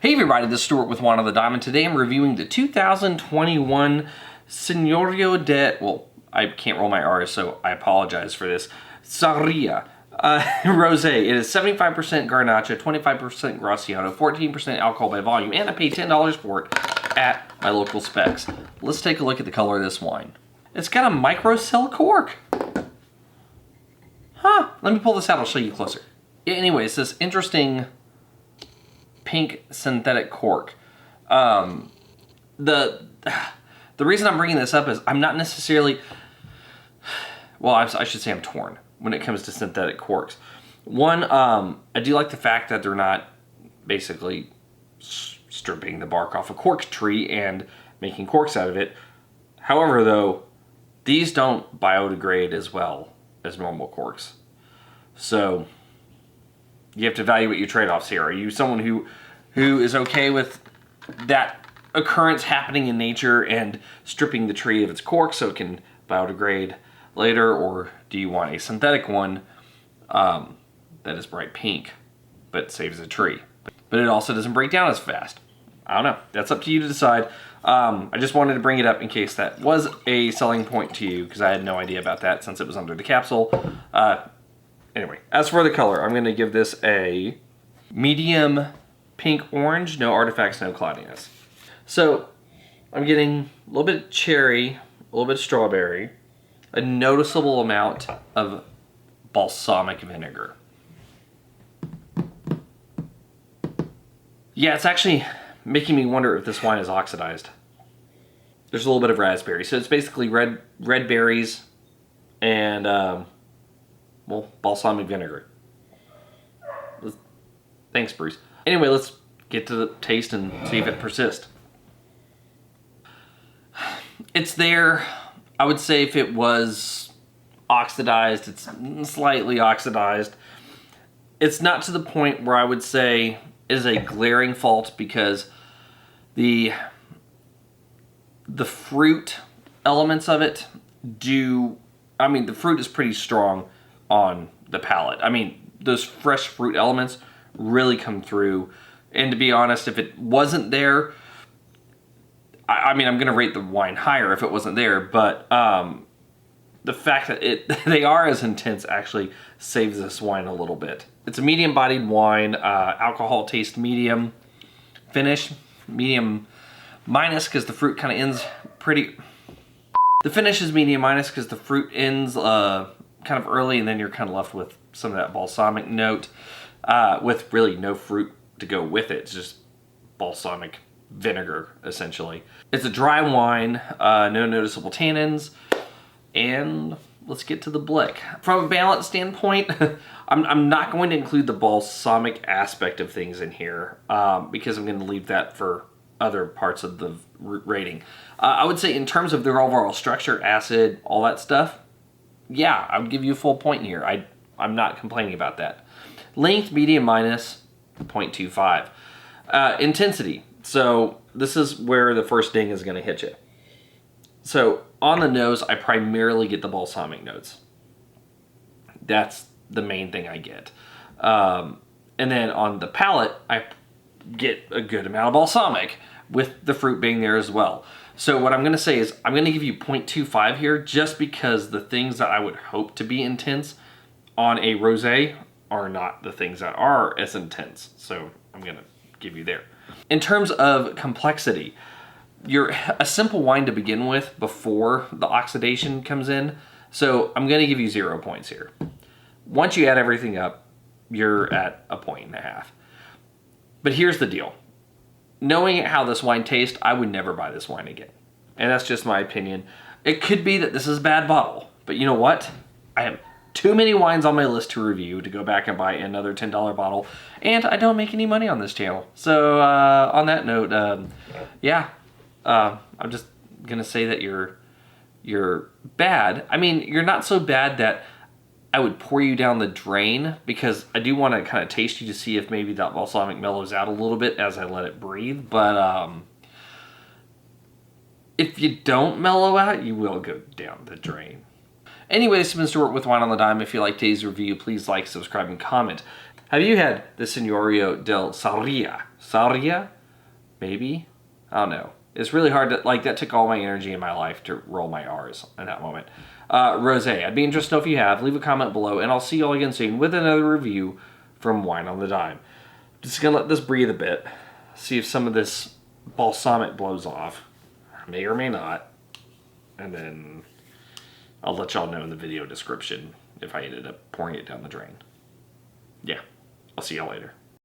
Hey everybody, this is Stuart with Wine on the Dime. Today I'm reviewing the 2021 Señoría de, well, I can't roll my R's, so I apologize for this, Sarría Rosé. It is 75% Garnacha, 25% Graciano, 14% alcohol by volume, and I paid $10 for it at my local specs. Let's take a look at the color of this wine. It's got a microcell cork. Huh, let me pull this out, I'll show you closer. Yeah, anyways, this interesting pink synthetic cork. The reason I'm bringing this up is I'm not necessarily, well, I should say I'm torn when it comes to synthetic corks. One, I do like the fact that they're not basically stripping the bark off a cork tree and making corks out of it. However, though, these don't biodegrade as well as normal corks. So you have to evaluate your trade-offs here. Are you someone who is okay with that occurrence happening in nature and stripping the tree of its cork so it can biodegrade later, or do you want a synthetic one that is bright pink but saves the tree, but it also doesn't break down as fast? I don't know. That's up to you to decide. I just wanted to bring it up in case that was a selling point to you, because I had no idea about that since it was under the capsule. Anyway, as for the color, I'm going to give this a medium pink orange, no artifacts, no cloudiness. So I'm getting a little bit of cherry, a little bit of strawberry, a noticeable amount of balsamic vinegar. Yeah, it's actually making me wonder if this wine is oxidized. There's a little bit of raspberry, so it's basically red berries and well, balsamic vinegar. Thanks, Bruce. Anyway, let's get to the taste and see if it persists. It's there. I would say if it was oxidized, it's slightly oxidized. It's not to the point where I would say is a glaring fault, because the fruit elements of it do, I mean, the fruit is pretty strong on the palate. I mean, those fresh fruit elements really come through. And to be honest, if it wasn't there, I mean, I'm going to rate the wine higher if it wasn't there, but the fact that they are as intense actually saves this wine a little bit. It's a medium-bodied wine, alcohol taste medium, finish medium minus because the fruit kind of ends pretty... The finish is medium minus because the fruit ends kind of early, and then you're kind of left with some of that balsamic note with really no fruit to go with it. It's just balsamic vinegar, essentially. It's a dry wine, no noticeable tannins, and let's get to the blick. From a balance standpoint, I'm not going to include the balsamic aspect of things in here because I'm going to leave that for other parts of the rating. I would say in terms of their overall structure, acid, all that stuff, yeah, I would give you a full point here. I'm not complaining about that. Length, medium minus, 0.25. Intensity. So this is where the first ding is going to hit you. So on the nose, I primarily get the balsamic notes. That's the main thing I get. And then on the palate, I get a good amount of balsamic, with the fruit being there as well. So what I'm going to say is I'm going to give you 0.25 here, just because the things that I would hope to be intense on a rosé are not the things that are as intense. So I'm going to give you there. In terms of complexity, you're a simple wine to begin with before the oxidation comes in. So I'm going to give you 0 points here. Once you add everything up, you're at 1.5 points. But here's the deal. Knowing how this wine tastes, I would never buy this wine again. And that's just my opinion. It could be that this is a bad bottle, but you know what? I have too many wines on my list to review to go back and buy another $10 bottle, and I don't make any money on this channel. So on that note, yeah, I'm just gonna say that you're bad. I mean, you're not so bad that I would pour you down the drain, because I do want to kind of taste you to see if maybe that balsamic mellows out a little bit as I let it breathe. But if you don't mellow out, you will go down the drain. Anyway, this has been Stuart with Wine on the Dime. If you like today's review, please like, subscribe, and comment. Have you had the Señoría de Sarría? Sarría, maybe? I don't know. It's really hard to, like, that took all my energy in my life to roll my R's in that moment. Rosé. I'd be interested to know if you have. Leave a comment below, and I'll see you all again soon with another review from Wine on the Dime. Just gonna let this breathe a bit. See if some of this balsamic blows off. May or may not. And then I'll let y'all know in the video description if I ended up pouring it down the drain. Yeah. I'll see y'all later.